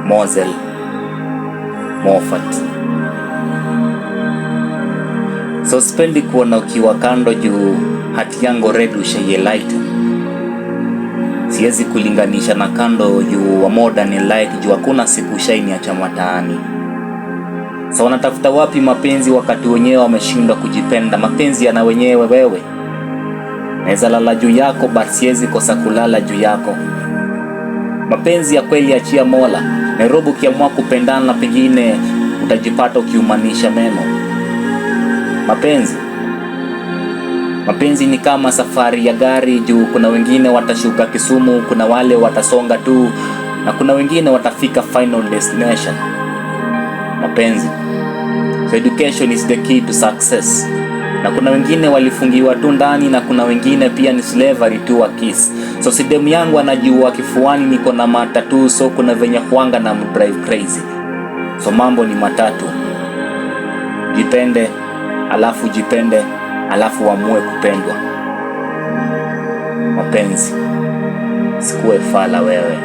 Mosel Moffat. So spendi kuona ukiwa kando juu hati yangu red ushaielite. Siwezi kulinganisha na kando juu wa modern like juu hakuna siku ushaniacha mataani. So unatafuta wapi mapenzi wakati wenyewe wameshindwa kujipenda? Mapenzi yana wenyewe wewe. Naweza lala juu yako but siwezi kosa kulala juu yako. Mapenzi ya kweli achia Mola. Nairobi ukiamua kupendana pengine utajipata ukiumanisha meno. Mapenzi ni kama safari ya gari juu kuna wengine watashuka Kisumu, kuna wale watasonga tu, na kuna wengine watafika final destination. Mapenzi. So education is the key to success. Na kuna wengine walifungiwa tu ndani na kuna wengine pia ni slavery tu wa kiss. So sidemu yangu anajua kifuani niko na matatu, so kuna venye kuanga na mdrive crazy. So mambo ni matatu. Jipende, alafu jipende, alafu uamue kupendwa. Mapenzi. Sikuwe fala wewe.